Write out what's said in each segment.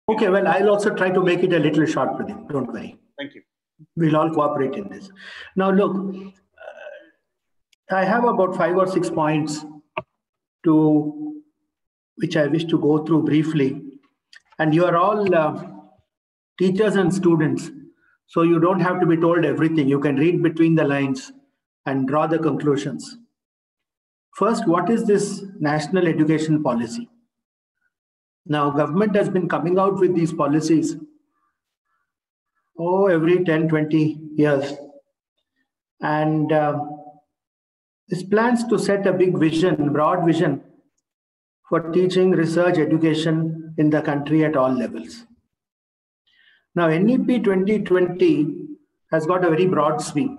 Okay, well, I'll also try to make it a little short, Pradeep. Don't worry. Thank you. We'll all cooperate in this. Now, look, I have about 5 or 6 points to which I wish to go through briefly. And you are all teachers and students, so you don't have to be told everything. You can read between the lines and draw the conclusions. First, what is this national education policy? Now, government has been coming out with these policies every 10, 20 years. And this plans to set a big vision, broad vision for teaching, research, education in the country at all levels. Now, NEP 2020 has got a very broad sweep.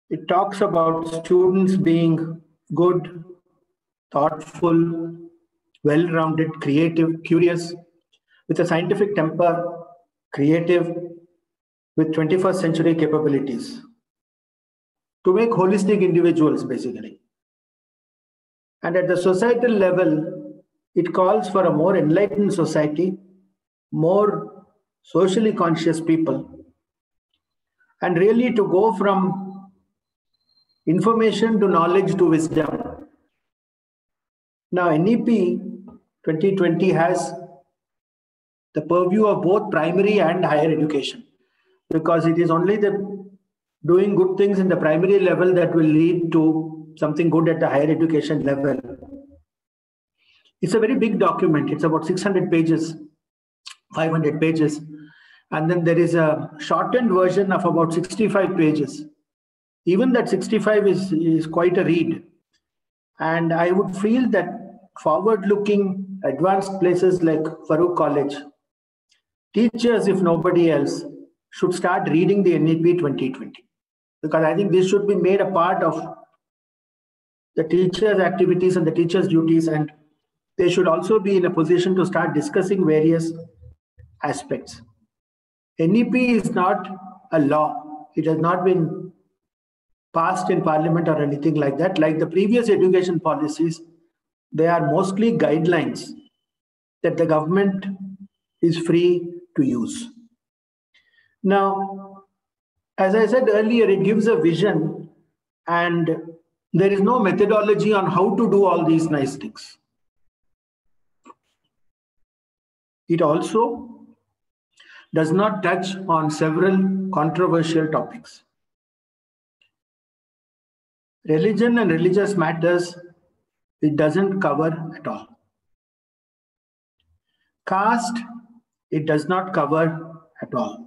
It talks about students being good, thoughtful, well-rounded, creative, curious, with a scientific temper, creative, with 21st century capabilities, to make holistic individuals, basically. And at the societal level, it calls for a more enlightened society, more socially conscious people, and really to go from information to knowledge to wisdom. Now, NEP 2020 has the purview of both primary and higher education, because it is only the doing good things in the primary level that will lead to something good at the higher education level. It's a very big document. It's about 600 pages, 500 pages. And then there is a shortened version of about 65 pages. Even that 65 is quite a read. And I would feel that forward-looking advanced places like Farooq College, teachers, if nobody else, should start reading the NEP 2020. Because I think this should be made a part of the teachers' activities and the teachers' duties, and they should also be in a position to start discussing various aspects. NEP is not a law. It has not been passed in parliament or anything like that. Like the previous education policies, they are mostly guidelines that the government is free to use. Now, as I said earlier, it gives a vision, and there is no methodology on how to do all these nice things. It also does not touch on several controversial topics. Religion and religious matters, it doesn't cover at all. Caste, it does not cover at all.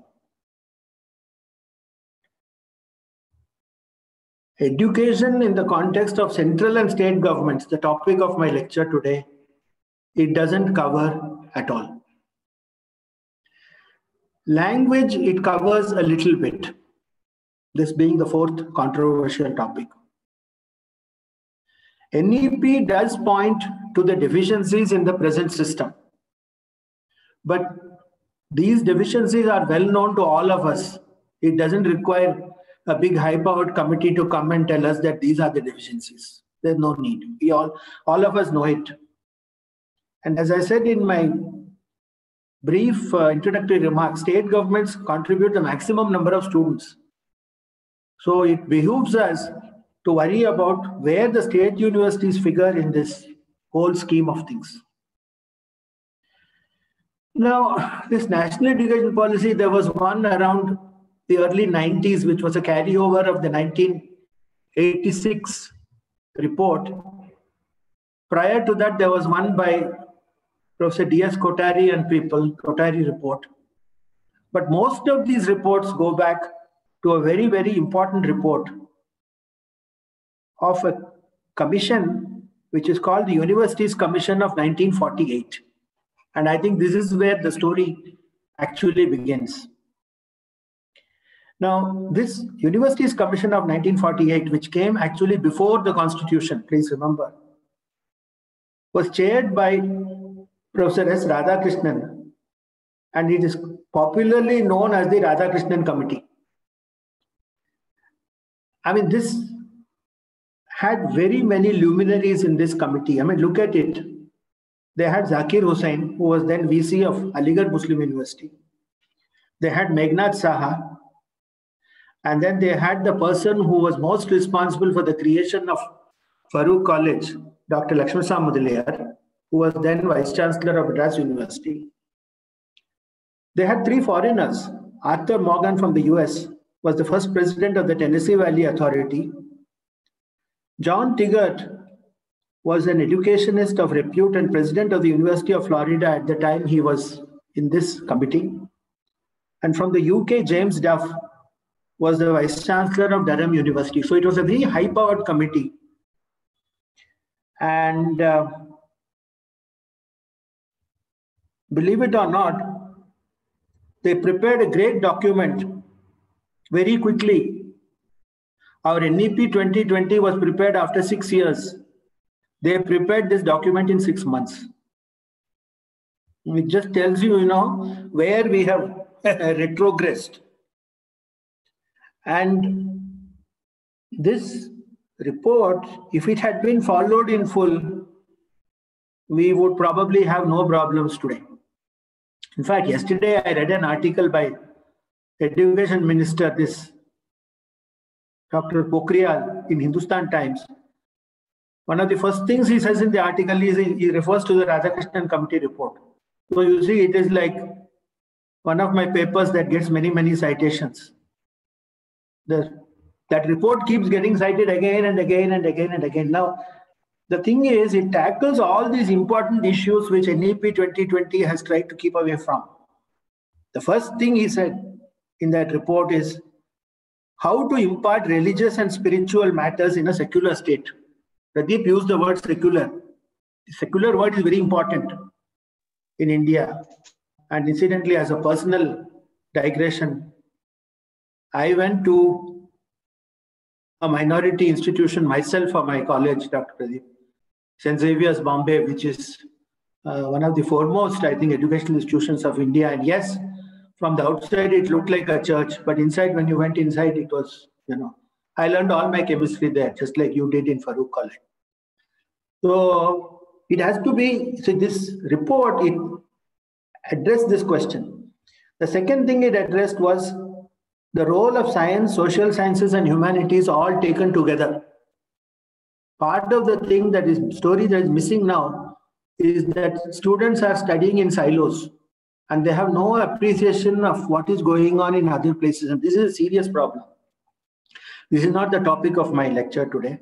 Education in the context of central and state governments, the topic of my lecture today, it doesn't cover at all. Language, it covers a little bit, this being the fourth controversial topic. NEP does point to the deficiencies in the present system, but these deficiencies are well known to all of us. It doesn't require a big high-powered committee to come and tell us that these are the deficiencies. There's no need. We all of us know it. And as I said in my brief introductory remarks, state governments contribute the maximum number of students. So it behooves us to worry about where the state universities figure in this whole scheme of things. Now, this national education policy, there was one around the early 90s, which was a carryover of the 1986 report. Prior to that, there was one by Professor D.S. Kothari and people, Kothari report. But most of these reports go back to a very, very important report of a commission, which is called the Universities Commission of 1948. And I think this is where the story actually begins. Now, this Universities Commission of 1948, which came actually before the Constitution, please remember, was chaired by Professor S. Radhakrishnan, and it is popularly known as the Radhakrishnan Committee. I mean, this had very many luminaries in this committee. I mean, look at it. They had Zakir Hussain, who was then VC of Aligarh Muslim University. They had Meghnad Saha. And then they had the person who was most responsible for the creation of Farooq College, Dr. Lakshmasa Mudaliar, who was then Vice Chancellor of Madras University. They had three foreigners. Arthur Morgan from the US was the first president of the Tennessee Valley Authority. John Tigert was an educationist of repute and president of the University of Florida at the time he was in this committee. And from the UK, James Duff was the Vice Chancellor of Durham University. So it was a very high-powered committee. And believe it or not, they prepared a great document very quickly. Our NEP 2020 was prepared after 6 years. They prepared this document in 6 months. It just tells you, where we have retrogressed. And this report, if it had been followed in full, we would probably have no problems today. In fact, yesterday I read an article by Education Minister, this Dr. Pokhriyal, in Hindustan Times. One of the first things he says in the article is he refers to the Radhakrishnan Committee report. So you see, it is like one of my papers that gets many, many citations. That report keeps getting cited again and again and again and again. Now, the thing is, it tackles all these important issues which NEP 2020 has tried to keep away from. The first thing he said in that report is how to impart religious and spiritual matters in a secular state. Pradeep used the word secular. The secular word is very important in India. And incidentally, as a personal digression, I went to a minority institution myself for my college, Dr. Pradeep, St. Xavier's, Bombay, which is one of the foremost, I think, educational institutions of India. And yes, from the outside, it looked like a church, but inside, when you went inside, it was, I learned all my chemistry there, just like you did in Farooq College. So it has to be, so this report, it addressed this question. The second thing it addressed was the role of science, social sciences, and humanities all taken together. Part of the thing story that is missing now is that students are studying in silos and they have no appreciation of what is going on in other places. And this is a serious problem. This is not the topic of my lecture today.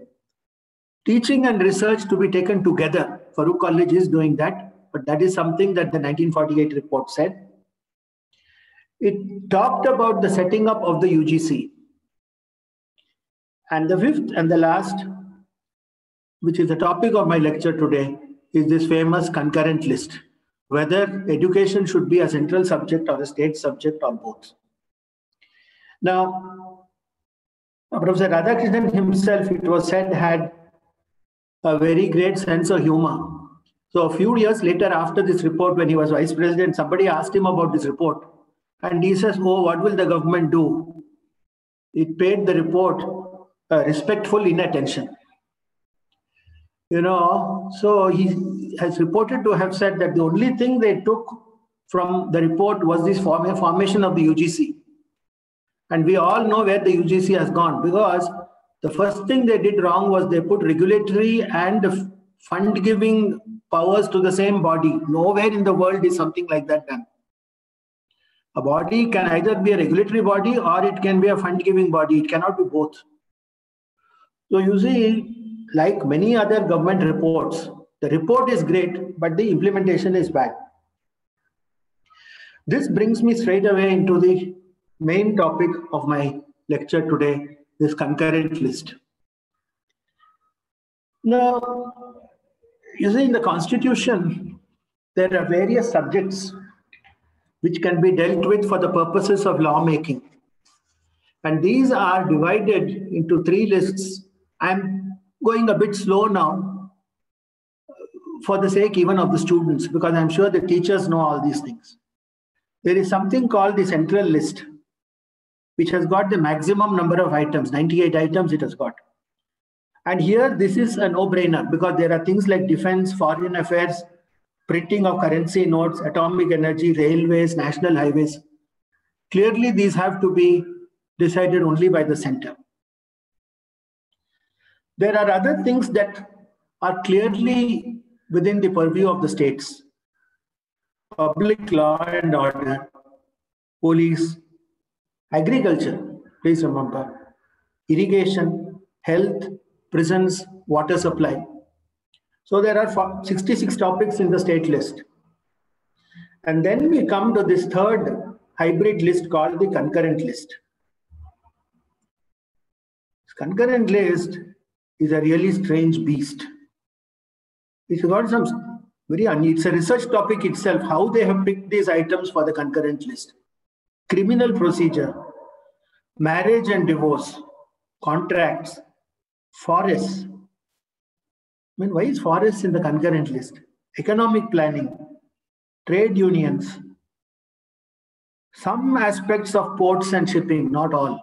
Teaching and research to be taken together. Farooq College is doing that, but that is something that the 1948 report said. It talked about the setting up of the UGC. And the fifth and the last, which is the topic of my lecture today, is this famous concurrent list, whether education should be a central subject or a state subject or both. Now, Professor Radhakrishnan himself, it was said, had a very great sense of humor. So a few years later, after this report, when he was vice president, somebody asked him about this report. And he says, oh, what will the government do? It paid the report respectful inattention. So he has reported to have said that the only thing they took from the report was this formation of the UGC. And we all know where the UGC has gone, because the first thing they did wrong was they put regulatory and fund-giving powers to the same body. Nowhere in the world is something like that done. A body can either be a regulatory body or it can be a fund-giving body. It cannot be both. So you see, like many other government reports, the report is great, but the implementation is bad. This brings me straight away into the main topic of my lecture today, this concurrent list. Now, you see, in the Constitution, there are various subjects which can be dealt with for the purposes of lawmaking. And these are divided into 3 lists. I'm going a bit slow now for the sake even of the students, because I'm sure the teachers know all these things. There is something called the central list, which has got the maximum number of items, 98 items it has got. And here, this is a no-brainer, because there are things like defense, foreign affairs, printing of currency notes, atomic energy, railways, national highways. Clearly, these have to be decided only by the center. There are other things that are clearly within the purview of the states. Public law and order, police, agriculture, please remember, irrigation, health, prisons, water supply. So there are 66 topics in the state list. And then we come to this third hybrid list called the concurrent list. This concurrent list is a really strange beast. It's got some it's a research topic itself, how they have picked these items for the concurrent list. Criminal procedure, marriage and divorce, contracts, forests. I mean, why is forests in the concurrent list? Economic planning, trade unions, some aspects of ports and shipping, not all.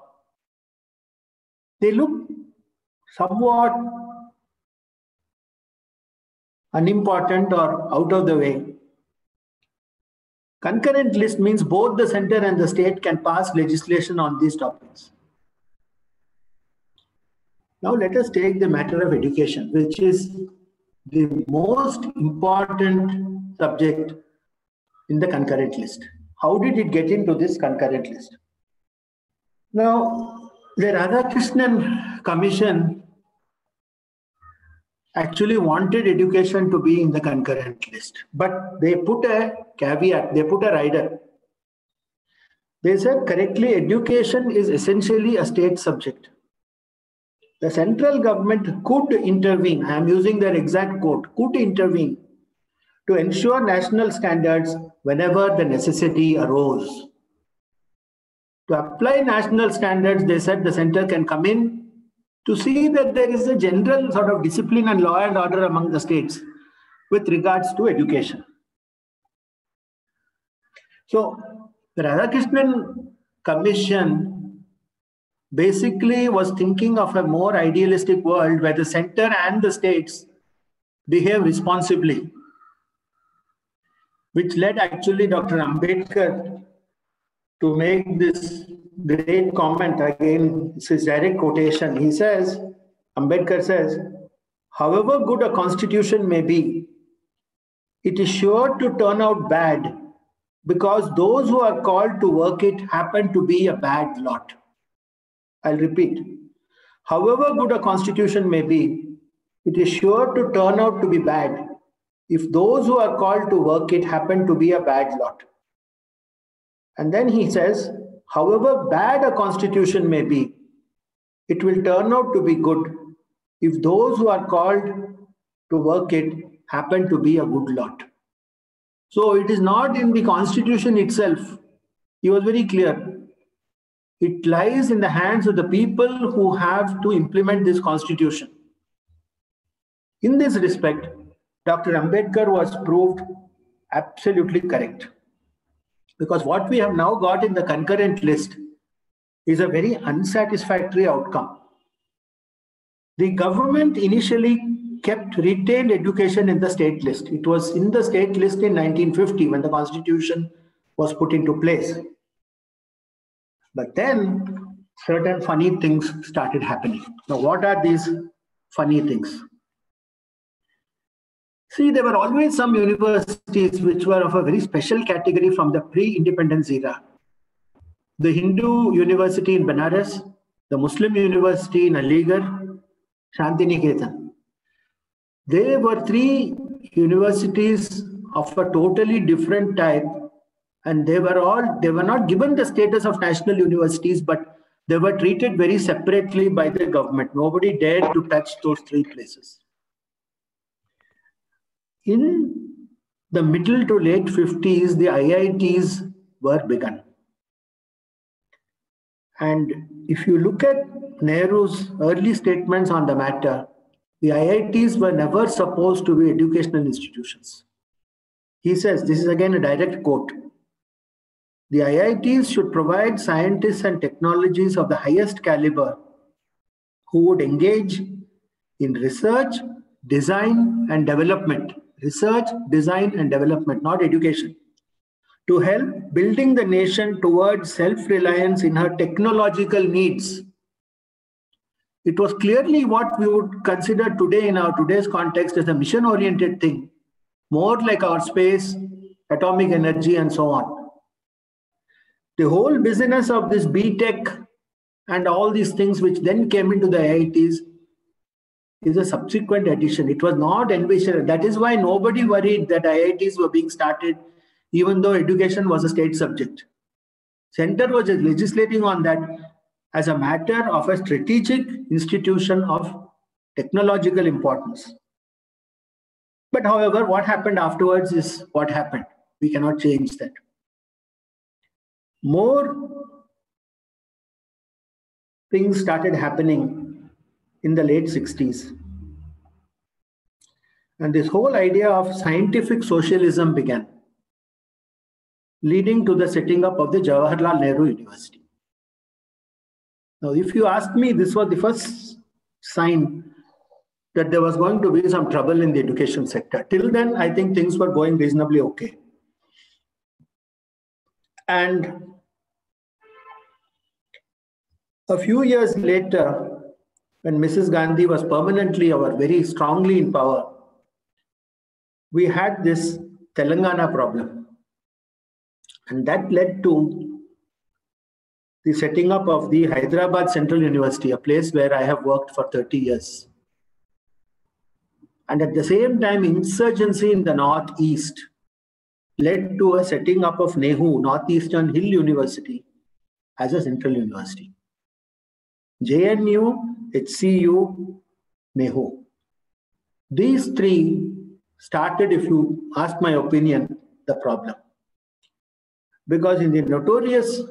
They look somewhat unimportant or out of the way. Concurrent list means both the center and the state can pass legislation on these topics. Now let us take the matter of education, which is the most important subject in the concurrent list. How did it get into this concurrent list? Now, the Radhakrishnan Commission actually wanted education to be in the concurrent list, but they put a caveat, they put a rider. They said correctly, education is essentially a state subject. The central government could intervene, I am using their exact quote, could intervene to ensure national standards whenever the necessity arose. To apply national standards, they said the center can come in to see that there is a general sort of discipline and law and order among the states with regards to education. So the Radhakrishnan Commission basically was thinking of a more idealistic world where the center and the states behave responsibly, which led actually Dr. Ambedkar to make this great comment. Again, it's his direct quotation. He says, Ambedkar says, however good a constitution may be, it is sure to turn out bad because those who are called to work it happen to be a bad lot. I'll repeat. However good a constitution may be, it is sure to turn out to be bad if those who are called to work it happen to be a bad lot. And then he says, however bad a constitution may be, it will turn out to be good if those who are called to work it happen to be a good lot. So it is not in the constitution itself. He was very clear. It lies in the hands of the people who have to implement this constitution. In this respect, Dr. Ambedkar was proved absolutely correct. Because what we have now got in the concurrent list is a very unsatisfactory outcome. The government initially retained education in the state list. It was in the state list in 1950 when the constitution was put into place. But then certain funny things started happening. Now, what are these funny things? See, there were always some universities which were of a very special category from the pre-independence era. The Hindu University in Benares, the Muslim University in Aligarh, Shantiniketan. They were three universities of a totally different type, and they were not given the status of national universities, but they were treated very separately by the government. Nobody dared to touch those three places. In the middle to late 50s, the IITs were begun. And if you look at Nehru's early statements on the matter, the IITs were never supposed to be educational institutions. He says, this is again a direct quote, the IITs should provide scientists and technologies of the highest caliber who would engage in research, design, and development research, design, and development, not education, to help building the nation towards self-reliance in her technological needs. It was clearly what we would consider today in our today's context as a mission-oriented thing, more like our space, atomic energy, and so on. The whole business of this BTech and all these things which then came into the IITs is a subsequent addition. It was not envisioned. That is why nobody worried that IITs were being started, even though education was a state subject. Center was legislating on that as a matter of a strategic institution of technological importance. But however, what happened afterwards is what happened. We cannot change that. More things started happening in the late 60s. And this whole idea of scientific socialism began, leading to the setting up of the Jawaharlal Nehru University. Now, if you ask me, this was the first sign that there was going to be some trouble in the education sector. Till then, I think things were going reasonably okay. And a few years later, when Mrs. Gandhi was permanently or very strongly in power, we had this Telangana problem. And that led to the setting up of the Hyderabad Central University, a place where I have worked for 30 years. And at the same time, insurgency in the Northeast led to a setting up of NEHU, Northeastern Hill University, as a central university. JNU, HCU, NEHU. These three started, if you ask my opinion, the problem. Because in the notorious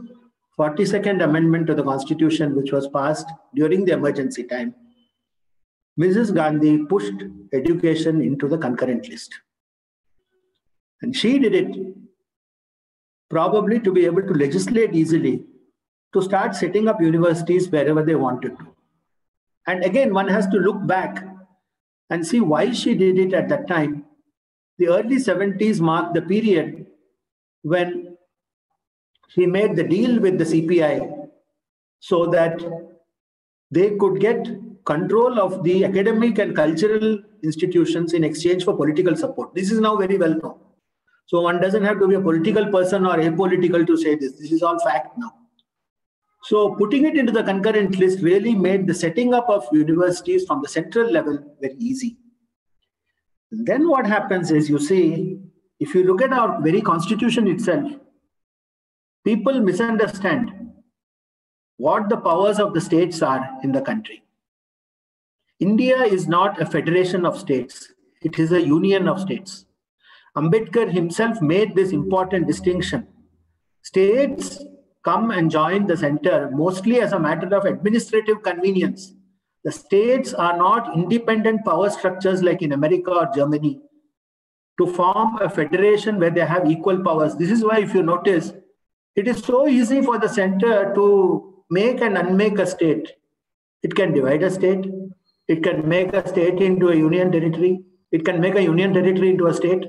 42nd Amendment to the Constitution, which was passed during the emergency time, Mrs. Gandhi pushed education into the concurrent list. And she did it probably to be able to legislate easily to start setting up universities wherever they wanted to. And again, one has to look back and see why she did it at that time. The early 70s marked the period when she made the deal with the CPI so that they could get control of the academic and cultural institutions in exchange for political support. This is now very well known. So one doesn't have to be a political person or apolitical to say this. This is all fact now. So putting it into the concurrent list really made the setting up of universities from the central level very easy. Then what happens is, you see, if you look at our very constitution itself, people misunderstand what the powers of the states are in the country. India is not a federation of states. It is a union of states. Ambedkar himself made this important distinction. States come and join the center mostly as a matter of administrative convenience. The states are not independent power structures like in America or Germany to form a federation where they have equal powers. This is why, if you notice, it is so easy for the center to make and unmake a state. It can divide a state. It can make a state into a union territory. It can make a union territory into a state.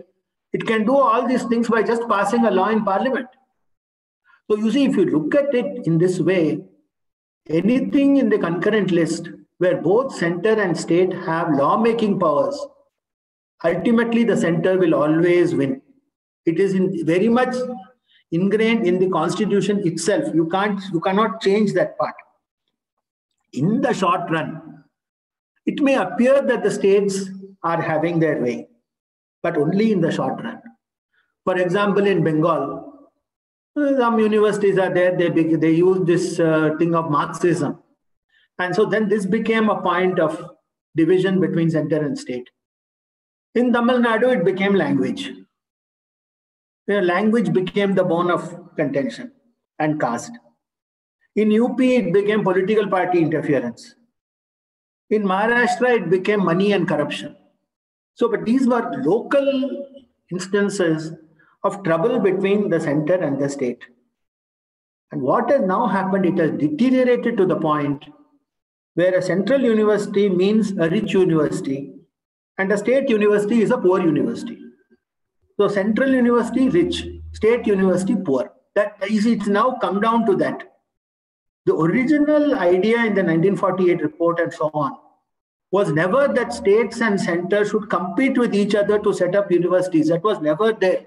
It can do all these things by just passing a law in parliament. So you see, if you look at it in this way, anything in the concurrent list where both center and state have lawmaking powers, ultimately the center will always win. It is very much ingrained in the constitution itself. You cannot change that part. In the short run, it may appear that the states are having their way, but only in the short run. For example, in Bengal, some universities are there, they use this thing of Marxism. And so then this became a point of division between center and state. In Tamil Nadu, it became language. Language became the bone of contention and caste. In UP, it became political party interference. In Maharashtra, it became money and corruption. So, but these were local instances of trouble between the center and the state. And what has now happened, it has deteriorated to the point where a central university means a rich university And a state university is a poor university. So central university rich, state university poor. That is, it's now come down to that. The original idea in the 1948 report and so on was never that states and centers should compete with each other to set up universities. That was never there.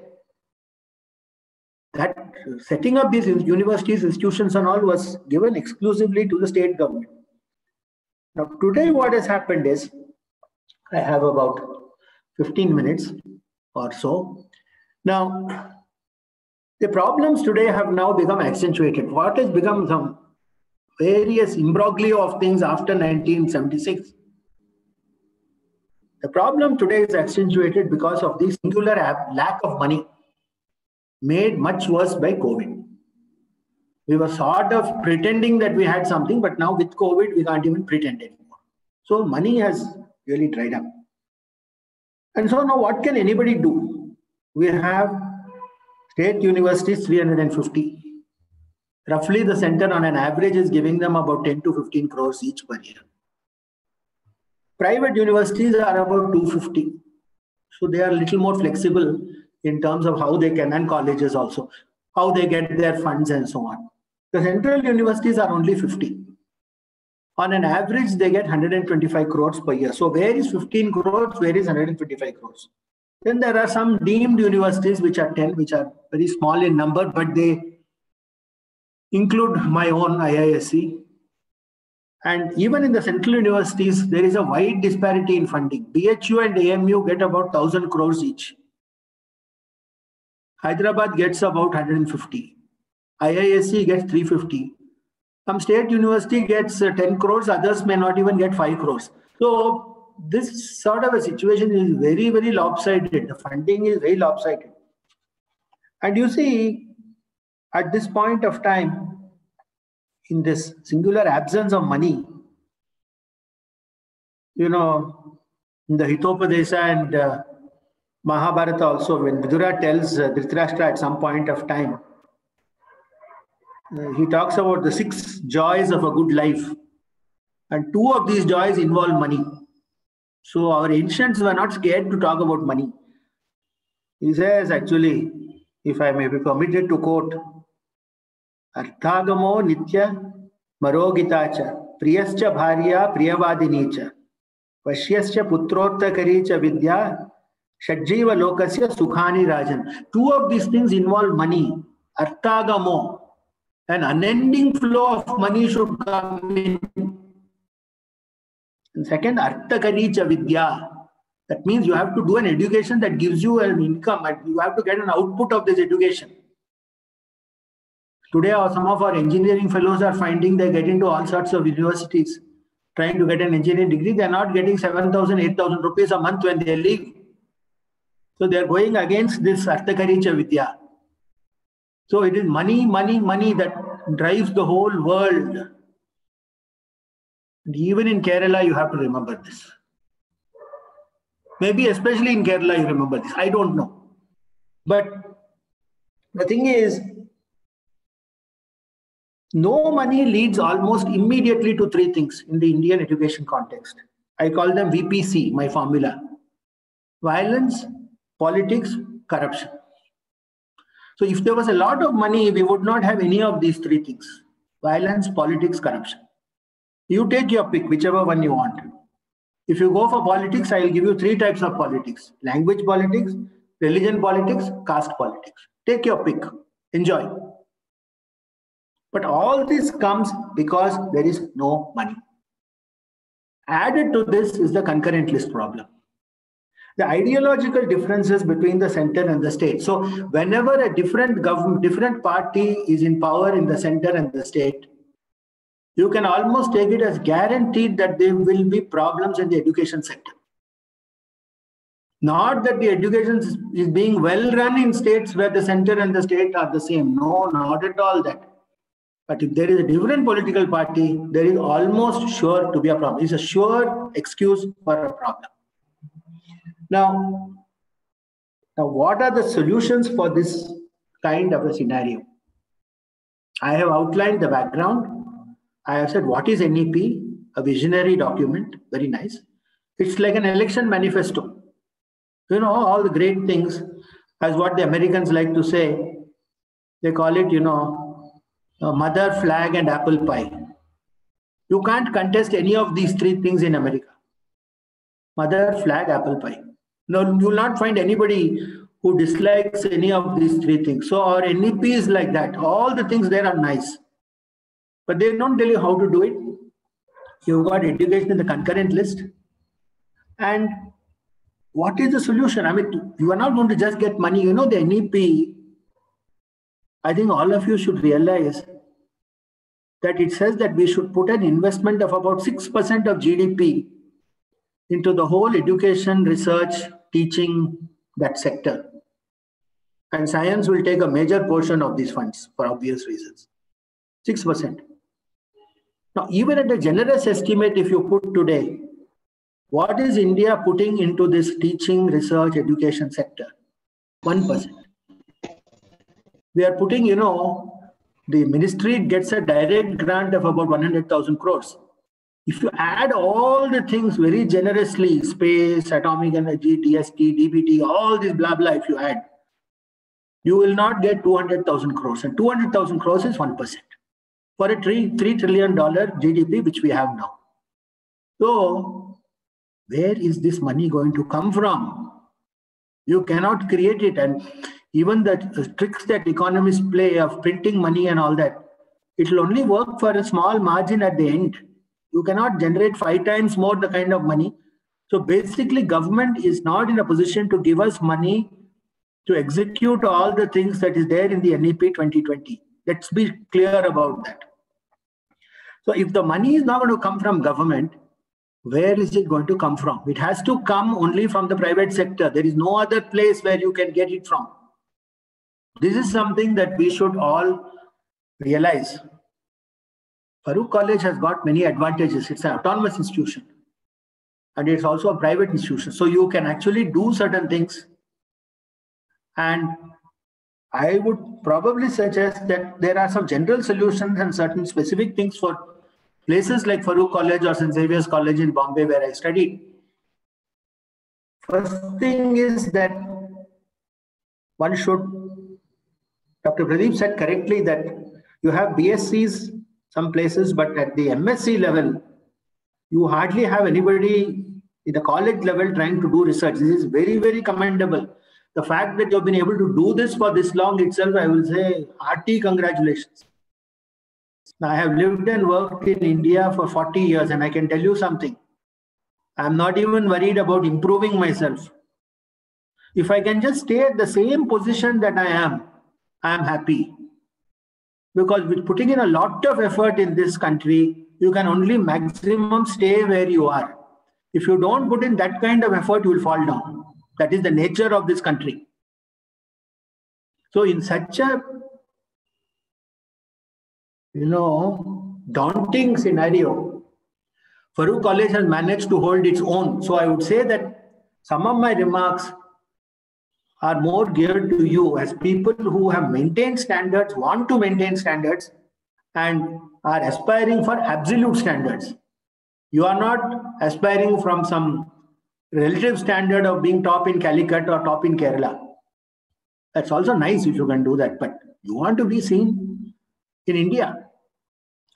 That setting up these universities, institutions and all was given exclusively to the state government. Now today what has happened is, I have about 15 minutes or so. Now, the problems today have now become accentuated. What has become some various imbroglio of things after 1976? The problem today is accentuated because of the singular lack of money, made much worse by COVID. We were sort of pretending that we had something, but now with COVID, we can't even pretend anymore. So money has really dried up. And so now what can anybody do? We have state universities, 350. Roughly the center on an average is giving them about 10 to 15 crores each per year. Private universities are about 250. So they are a little more flexible in terms of how they can, and colleges also, how they get their funds and so on. The central universities are only 50. On an average, they get 125 crores per year. So where is 15 crores? Where is 125 crores? Then there are some deemed universities which are 10, which are very small in number, but they include my own IISc. And even in the central universities, there is a wide disparity in funding. BHU and AMU get about 1,000 crores each. Hyderabad gets about 150. IISc gets 350. Some state university gets 10 crores, others may not even get 5 crores. So this sort of a situation is very, very lopsided. The funding is very lopsided. And you see, at this point of time, in this singular absence of money, you know, in the Hitopadesa and Mahabharata also, when Vidura tells Dhritarashtra at some point of time, he talks about the 6 joys of a good life. And 2 of these joys involve money. So our ancients were not scared to talk about money. He says, actually, if I may be permitted to quote, Arthagamo nitya marogitacha priyascha bharya priyavadinicha vashyascha putrottakaricha vidya shadjiva lokasya sukhani rajan. 2 of these things involve money. Arthagamo, an unending flow of money should come in. And second, arthakaricha vidya. That means you have to do an education that gives you an income, and you have to get an output of this education. Today, some of our engineering fellows are finding they get into all sorts of universities trying to get an engineering degree. They are not getting 7,000, 8,000 rupees a month when they leave. So they are going against this arthakaricha vidya. So it is money, money, money that drives the whole world. And even in Kerala, you have to remember this. Maybe especially in Kerala, you remember this. I don't know. But the thing is, no money leads almost immediately to 3 things in the Indian education context. I call them VPC, my formula. Violence, politics, corruption. So if there was a lot of money, we would not have any of these 3 things. Violence, politics, corruption. You take your pick, whichever one you want. If you go for politics, I will give you 3 types of politics. Language politics, religion politics, caste politics. Take your pick. Enjoy. But all this comes because there is no money. Added to this is the concurrent list problem. The ideological differences between the center and the state. So whenever a different government, different party is in power in the center and the state, you can almost take it as guaranteed that there will be problems in the education sector. Not that the education is being well run in states where the center and the state are the same. No, not at all that. But if there is a different political party, there is almost sure to be a problem. It's a sure excuse for a problem. Now, what are the solutions for this kind of a scenario? I have outlined the background. I have said what is NEP, a visionary document, very nice. It's like an election manifesto. You know, all the great things, as what the Americans like to say, they call it, mother, flag, and apple pie. You can't contest any of these three things in America. Mother, flag, apple pie. No, you will not find anybody who dislikes any of these three things. So our NEP is like that. All the things there are nice, but they don't tell you how to do it. You've got education in the concurrent list. And what is the solution? I mean, you are not going to just get money. You know, the NEP, I think all of you should realize that it says that we should put an investment of about 6% of GDP into the whole education, research, teaching, that sector. And science will take a major portion of these funds for obvious reasons. 6%. Now, even at a generous estimate, if you put today, what is India putting into this teaching, research, education sector? 1%. We are putting, the ministry gets a direct grant of about 100,000 crores. If you add all the things very generously, space, atomic energy, DST, DBT, all this blah, blah, if you add, you will not get 200,000 crores. And 200,000 crores is 1% for a $3 trillion GDP, which we have now. So, where is this money going to come from? You cannot create it. And even the tricks that economists play of printing money and all that, it will only work for a small margin at the end. You cannot generate 5 times more the kind of money. So basically, government is not in a position to give us money to execute all the things that is there in the NEP 2020. Let's be clear about that. So if the money is not going to come from government, where is it going to come from? It has to come only from the private sector. There is no other place where you can get it from. This is something that we should all realize. Farooq College has got many advantages. It's an autonomous institution. And it's also a private institution. So you can actually do certain things. And I would probably suggest that there are some general solutions and certain specific things for places like Farooq College or St. Xavier's College in Bombay, where I studied. First thing is that one should, Dr. Pradeep said correctly that you have BScs some places, but at the MSc level, you hardly have anybody in the college level trying to do research. This is very, very commendable. The fact that you've been able to do this for this long itself, I will say hearty congratulations. Now, I have lived and worked in India for 40 years, and I can tell you something. I'm not even worried about improving myself. If I can just stay at the same position that I am happy. Because with putting in a lot of effort in this country, you can only maximum stay where you are. If you don't put in that kind of effort, you will fall down. That is the nature of this country. So in such a, daunting scenario, Farooq College has managed to hold its own. So I would say that some of my remarks are more geared to you as people who have maintained standards, want to maintain standards, and are aspiring for absolute standards. You are not aspiring from some relative standard of being top in Calicut or top in Kerala. That's also nice if you can do that, but you want to be seen in India.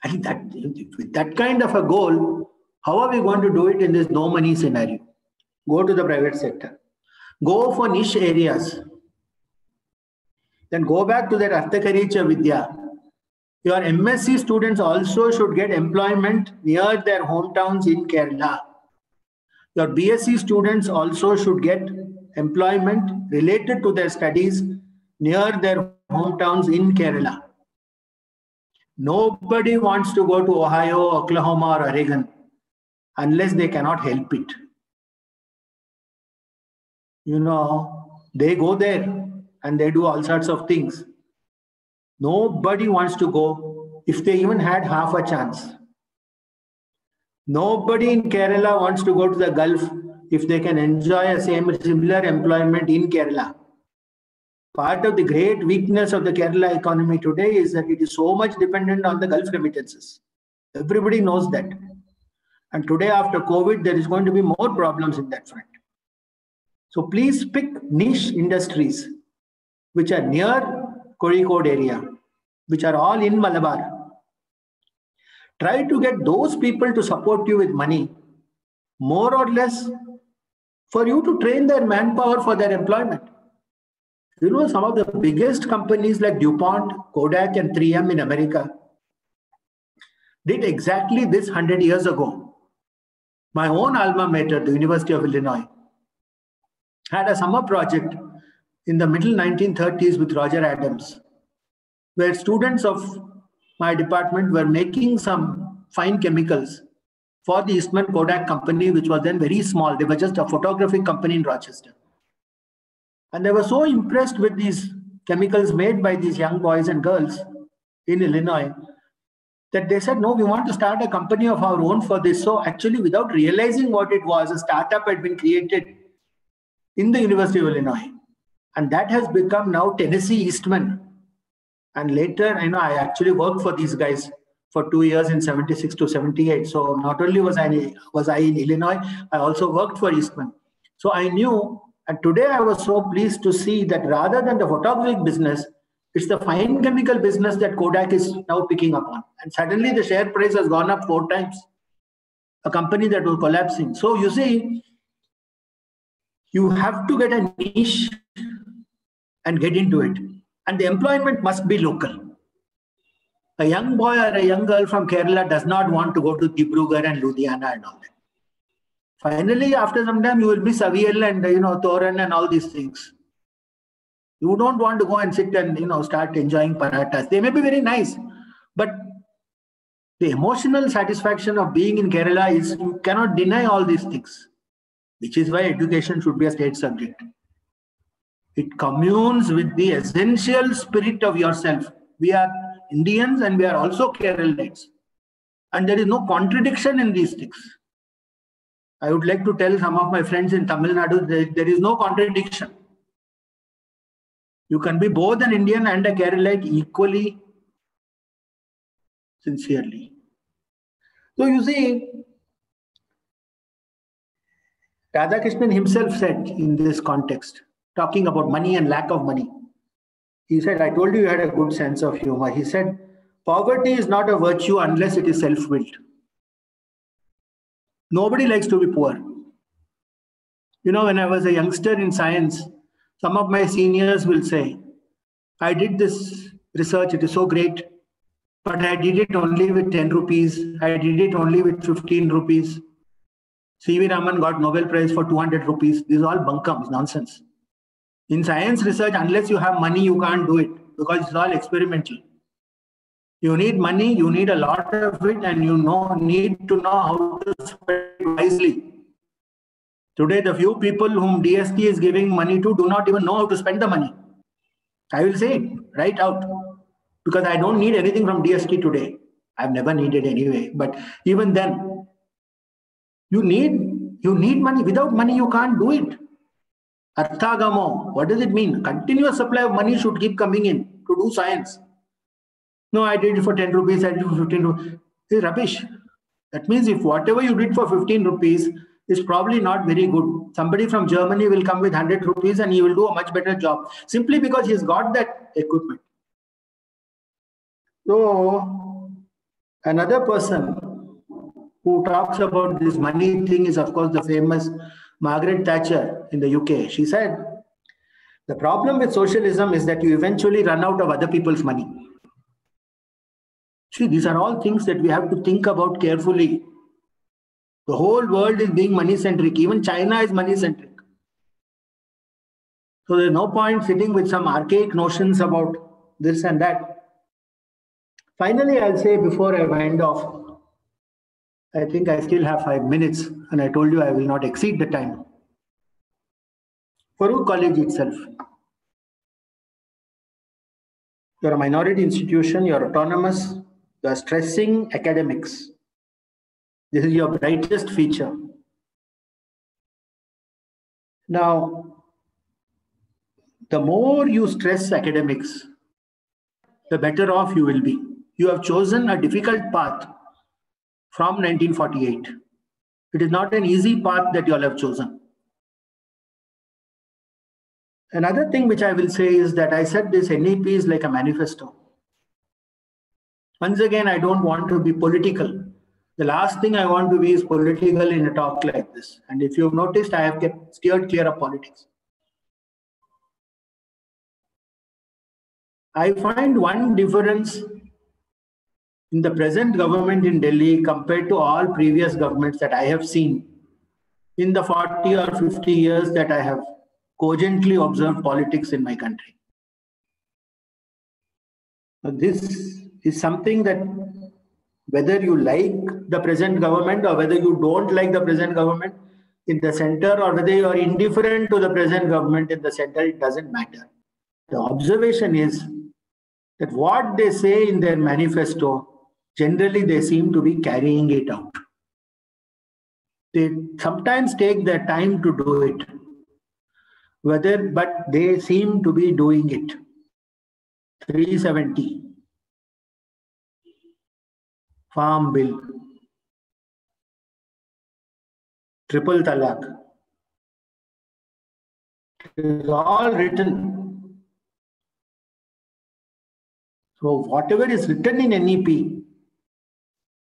I think that with that kind of a goal, how are we going to do it in this no money scenario? Go to the private sector. Go for niche areas. Then go back to that Arthakaricha Vidya. Your MSc students also should get employment near their hometowns in Kerala. Your BSc students also should get employment related to their studies near their hometowns in Kerala. Nobody wants to go to Ohio, Oklahoma, or Oregon unless they cannot help it. They go there and they do all sorts of things. Nobody wants to go if they even had half a chance. Nobody in Kerala wants to go to the Gulf if they can enjoy a similar employment in Kerala. Part of the great weakness of the Kerala economy today is that it is so much dependent on the Gulf remittances. Everybody knows that. And today, after COVID, there is going to be more problems in that front. So please pick niche industries which are near Kozhikode area, which are all in Malabar. Try to get those people to support you with money, more or less, for you to train their manpower for their employment. You know, some of the biggest companies like DuPont, Kodak, and 3M in America did exactly this 100 years ago. My own alma mater, the University of Illinois, had a summer project in the middle 1930s with Roger Adams, where students of my department were making some fine chemicals for the Eastman Kodak company, which was then very small. They were just a photographic company in Rochester. And they were so impressed with these chemicals made by these young boys and girls in Illinois that they said, no, we want to start a company of our own for this. So actually, without realizing what it was, a startup had been created in the University of Illinois. And that has become now Tennessee Eastman. And later, I actually worked for these guys for 2 years in 76 to 78. So not only was I in Illinois, I also worked for Eastman. So I knew, and today I was so pleased to see that rather than the photographic business, it's the fine chemical business that Kodak is now picking up on. And suddenly the share price has gone up 4 times. A company that was collapsing. So you see, you have to get a niche and get into it. And the employment must be local. A young boy or a young girl from Kerala does not want to go to Dibrugarh and Ludhiana and all that. Finally, after some time, you will miss Aviel and Thoran and all these things. You don't want to go and sit and start enjoying parathas. They may be very nice, but the emotional satisfaction of being in Kerala is you cannot deny all these things, which is why education should be a state subject. It communes with the essential spirit of yourself. We are Indians and we are also Keralites. And there is no contradiction in these things. I would like to tell some of my friends in Tamil Nadu that there is no contradiction. You can be both an Indian and a Keralite equally, sincerely. So you see, Radhakrishnan himself said in this context, talking about money and lack of money. He said, I told you had a good sense of humor. He said, poverty is not a virtue unless it is self-willed. Nobody likes to be poor. When I was a youngster in science, some of my seniors will say, I did this research, it is so great, but I did it only with 10 rupees. I did it only with 15 rupees. C.V. Raman got Nobel Prize for 200 rupees. This is all bunkums, nonsense. In science research, unless you have money, you can't do it because it's all experimental. You need money, you need a lot of it, and you need to know how to spend it wisely. Today, the few people whom DST is giving money to do not even know how to spend the money. I will say it right out because I don't need anything from DST today. I've never needed anyway. But even then, you need money. Without money, you can't do it. Arthagamo, what does it mean? Continuous supply of money should keep coming in to do science. No, I did it for 10 rupees, I did it for 15 rupees. It's rubbish. That means if whatever you did for 15 rupees is probably not very good, somebody from Germany will come with 100 rupees and he will do a much better job simply because he's got that equipment. So, another person who talks about this money thing is, of course, the famous Margaret Thatcher in the UK. She said, the problem with socialism is that you eventually run out of other people's money. See, these are all things that we have to think about carefully. The whole world is being money-centric. Even China is money-centric. So there's no point sitting with some archaic notions about this and that. Finally, I'll say before I wind off, I think I still have 5 minutes, and I told you I will not exceed the time. Farooq College itself. You're a minority institution, you're autonomous, you're stressing academics. This is your brightest feature. Now, the more you stress academics, the better off you will be. You have chosen a difficult path from 1948. It is not an easy path that you all have chosen. Another thing which I will say is that I said this NEP is like a manifesto. Once again, I don't want to be political. The last thing I want to be is political in a talk like this. And if you've noticed, I have steered clear of politics. I find one difference in the present government in Delhi compared to all previous governments that I have seen in the 40 or 50 years that I have cogently observed politics in my country. Now, this is something that whether you like the present government or whether you don't like the present government in the center or whether you are indifferent to the present government in the center, it doesn't matter. The observation is that what they say in their manifesto, generally they seem to be carrying it out. They sometimes take their time to do it, but they seem to be doing it. 370. Farm Bill, Triple Talaq. It is all written. So whatever is written in NEP,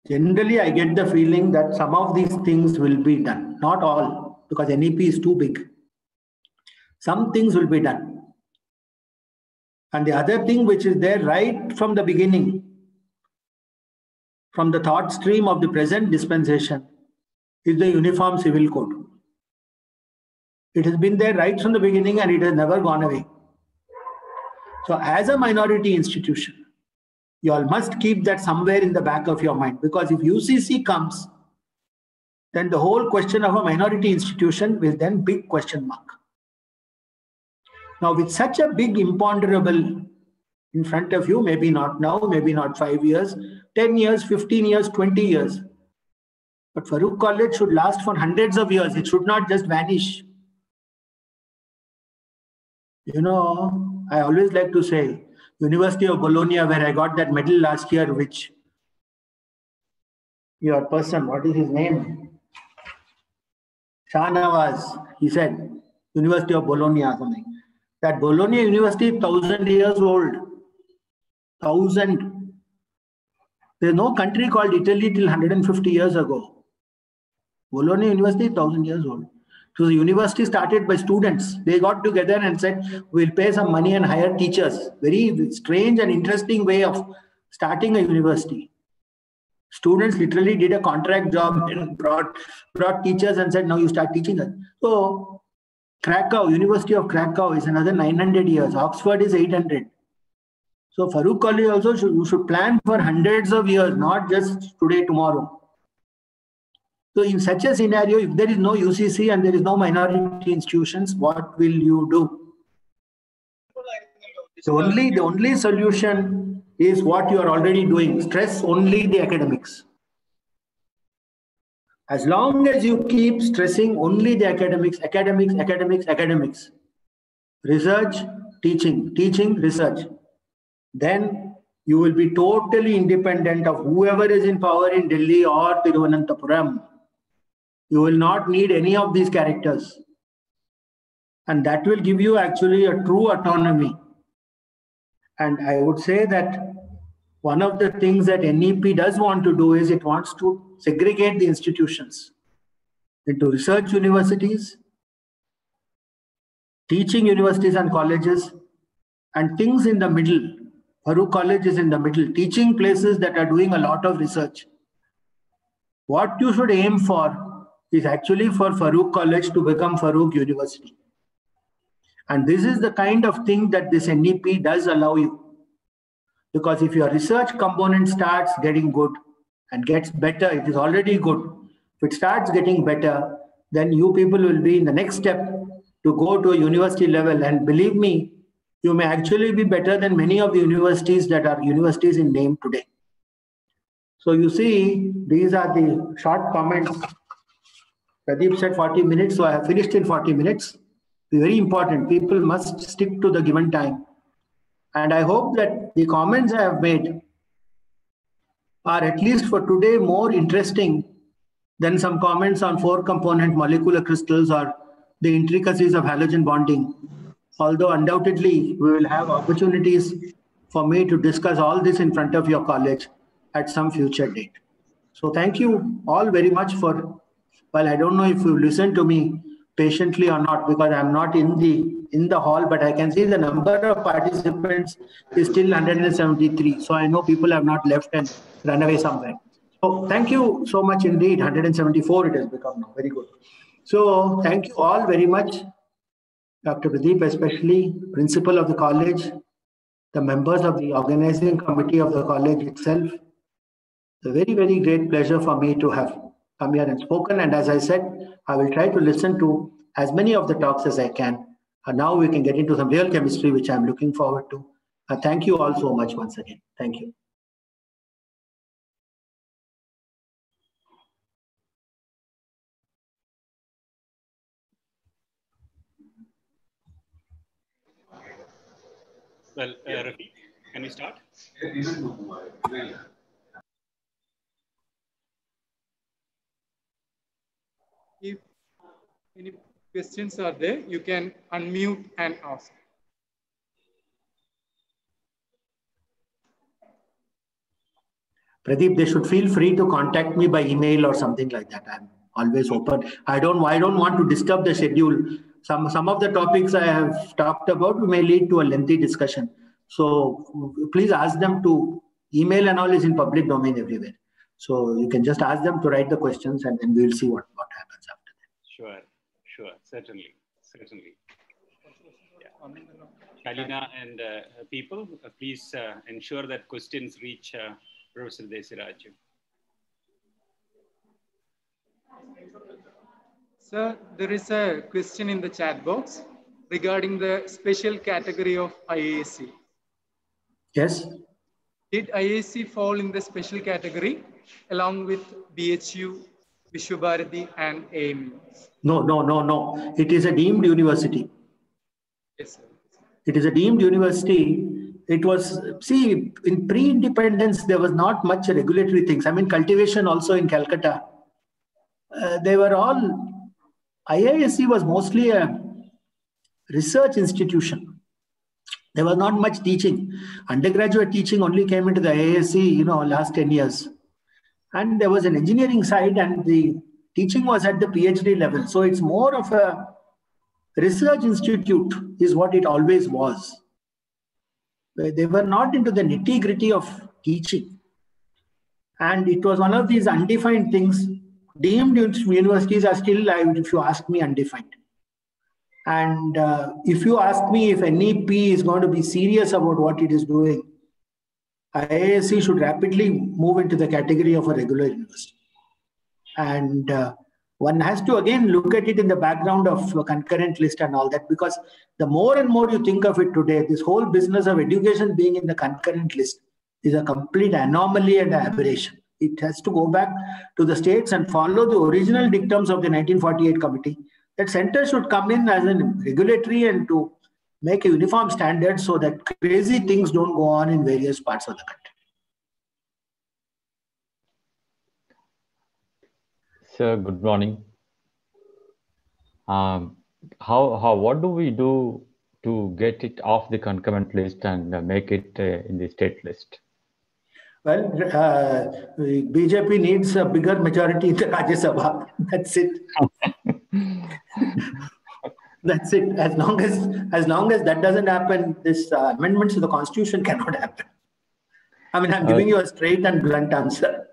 generally I get the feeling that some of these things will be done. Not all, because NEP is too big. Some things will be done. And the other thing which is there right from the beginning, from the thought stream of the present dispensation, is the Uniform Civil Code. It has been there right from the beginning and it has never gone away. So as a minority institution, you all must keep that somewhere in the back of your mind, because if UCC comes, then the whole question of a minority institution will then big question mark. Now with such a big imponderable in front of you, maybe not now, maybe not 5 years, 10 years, 15 years, 20 years. But Farooq College should last for hundreds of years. It should not just vanish. You know, I always like to say, University of Bologna, where I got that medal last year, which your person, what is his name? Shah Nawaz, he said, University of Bologna or something. That Bologna University is 1,000 years old. 1,000. There's no country called Italy till 150 years ago. Bologna University is 1,000 years old. So the university started by students. They got together and said, we'll pay some money and hire teachers. Very strange and interesting way of starting a university. Students literally did a contract job and brought teachers and said, now you start teaching us. So Krakow, University of Krakow is another 900 years. Oxford is 800. So Farooq College also should plan for hundreds of years, not just today, tomorrow. So in such a scenario, if there is no UCC and there is no minority institutions, what will you do? The only solution is what you are already doing. Stress only the academics. As long as you keep stressing only the academics, research, teaching, research, then you will be totally independent of whoever is in power in Delhi or Thiruvananthapuram. You will not need any of these characters. And that will give you actually a true autonomy. And I would say that one of the things that NEP does want to do is it wants to segregate the institutions into research universities, teaching universities and colleges, and things in the middle. Farooq College is in the middle, teaching places that are doing a lot of research. What you should aim for is actually for Farooq College to become Farooq University. And this is the kind of thing that this NEP does allow you. Because if your research component starts getting good and gets better, it is already good. If it starts getting better, then you people will be in the next step to go to a university level. And believe me, you may actually be better than many of the universities that are universities in name today. So you see, these are the short comments. Pradeep said 40 minutes, so I have finished in 40 minutes. Very important. People must stick to the given time. And I hope that the comments I have made are at least for today more interesting Then some comments on 4-component molecular crystals or the intricacies of halogen bonding. Although undoubtedly we will have opportunities for me to discuss all this in front of your college at some future date. So thank you all very much for, well, I don't know if you listen to me patiently or not, because I'm not in the hall, but I can see the number of participants is still 173. So I know people have not left and run away somewhere. So thank you so much indeed. 174 it has become now. Very good. So thank you all very much. Dr. Pradeep, especially principal of the college, the members of the organizing committee of the college itself. It's a very, very great pleasure for me to have come here and spoken. And as I said, I will try to listen to as many of the talks as I can. And now we can get into some real chemistry, which I'm looking forward to. Thank you all so much once again. Thank you. Well, Rafi, can we start? If any questions are there, you can unmute and ask. Pradeep, they should feel free to contact me by email or something like that. I'm always open. I don't want to disturb the schedule. Some of the topics I have talked about may lead to a lengthy discussion. So please ask them to email, and all is in public domain everywhere. So you can just ask them to write the questions, and then we'll see what happens after that. Sure, certainly. Yeah. Kalina and people, please ensure that questions reach Professor Desiraju. Sir, there is a question in the chat box regarding the special category of IAC. Yes. Did IAC fall in the special category along with BHU, Vishwabharati and AMU? No. It is a deemed university. Yes, sir. It is a deemed university. It was, see, in pre-independence, there was not much regulatory things. I mean, cultivation also in Calcutta. They were all, IISc was mostly a research institution. There was not much teaching. Undergraduate teaching only came into the IISc, last 10 years. And there was an engineering side, and the teaching was at the PhD level. So it's more of a research institute is what it always was. They were not into the nitty-gritty of teaching. And it was one of these undefined things. Deemed universities are still, if you ask me, undefined. And if you ask me if NEP is going to be serious about what it is doing, IISc should rapidly move into the category of a regular university. And one has to again look at it in the background of a concurrent list and all that, because the more and more you think of it today, this whole business of education being in the concurrent list is a complete anomaly and aberration. It has to go back to the states and follow the original dictums of the 1948 committee, that center should come in as a regulatory and to make a uniform standard so that crazy things don't go on in various parts of the country. Sir, good morning. What do we do to get it off the concurrent list and make it in the state list? Well, BJP needs a bigger majority in the Rajya Sabha. That's it. That's it. As long as that doesn't happen, this amendments to the constitution cannot happen. I mean, I'm giving you a straight and blunt answer.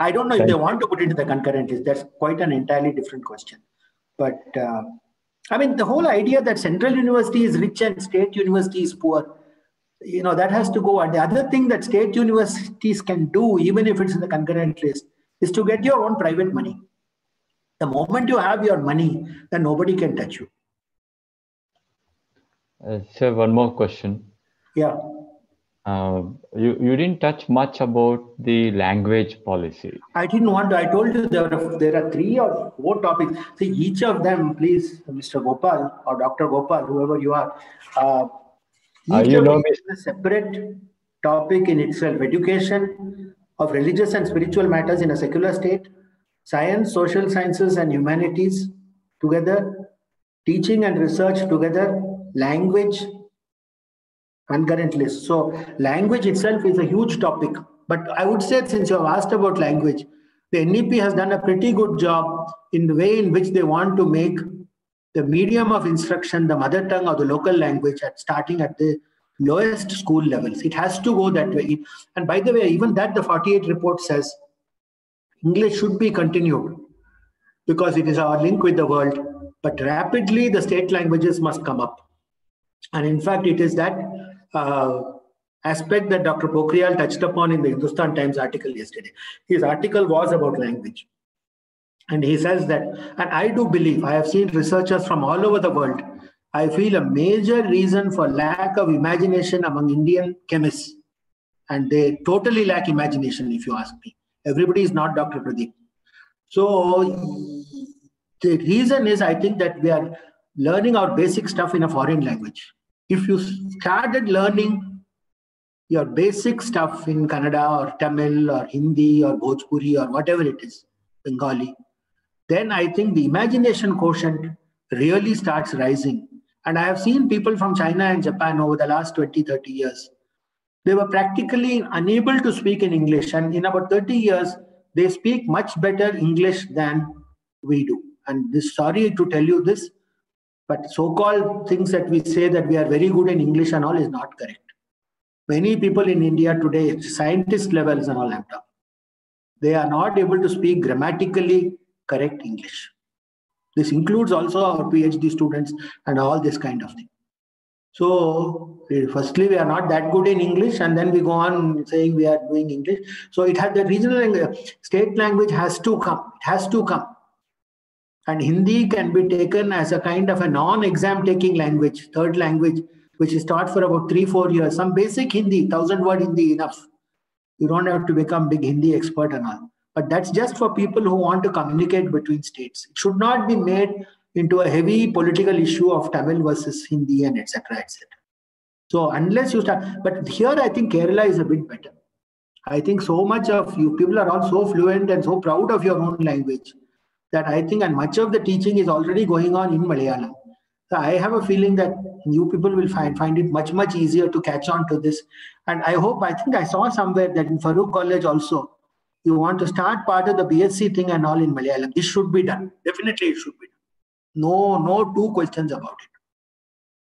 I don't know if they want to put it in the concurrent list. That's quite an entirely different question. But I mean, the whole idea that central university is rich and state university is poor, that has to go. And the other thing that state universities can do, even if it's in the concurrent list, is to get your own private money. The moment you have your money, then nobody can touch you. Sir, one more question. Yeah. You didn't touch much about the language policy. I didn't want to. I told you there are 3 or 4 topics. See, each of them, please, Mr. Gopal or Dr. Gopal, whoever you are, each of them is a separate topic in itself. Education of religious and spiritual matters in a secular state, science, social sciences and humanities together, teaching and research together, language, concurrent list. So language itself is a huge topic. But I would say, since you have asked about language, the NEP has done a pretty good job in the way in which they want to make the medium of instruction the mother tongue or the local language, starting at the lowest school levels. It has to go that way. And by the way, even that the 48 report says English should be continued because it is our link with the world. But rapidly, the state languages must come up. And in fact, it is that aspect that Dr. Pokhriyal touched upon in the Hindustan Times article yesterday. His article was about language. And he says that, and I do believe, I have seen researchers from all over the world, I feel a major reason for lack of imagination among Indian chemists, and they totally lack imagination if you ask me. Everybody is not Dr. Pradeep. So the reason is, I think, that we are learning our basic stuff in a foreign language. If you started learning your basic stuff in Kannada or Tamil or Hindi or Bhojpuri or whatever it is, Bengali, then I think the imagination quotient really starts rising. And I have seen people from China and Japan over the last 20, 30 years. They were practically unable to speak in English. And in about 30 years, they speak much better English than we do. And sorry to tell you this, but so-called things that we say that we are very good in English and all is not correct. Many people in India today, scientist levels and all, they are not able to speak grammatically correct English. This includes also our PhD students and all this kind of thing. So firstly, we are not that good in English, and then we go on saying we are doing English. So it has the regional state language has to come. It has to come. And Hindi can be taken as a kind of a non-exam taking language, third language, which is taught for about 3-4 years. Some basic Hindi, 1000-word Hindi enough. You don't have to become big Hindi expert and all. But that's just for people who want to communicate between states. It should not be made into a heavy political issue of Tamil versus Hindi and etc. etc. So unless you start, but here I think Kerala is a bit better. I think so much of you people are all so fluent and so proud of your own language that I think, and much of the teaching is already going on in Malayalam. So I have a feeling that you people will find it much, much easier to catch on to this. And I think I saw somewhere that in Farooq College also, you want to start part of the BSc thing and all in Malayalam. This should be done. Definitely it should be done. No two questions about it.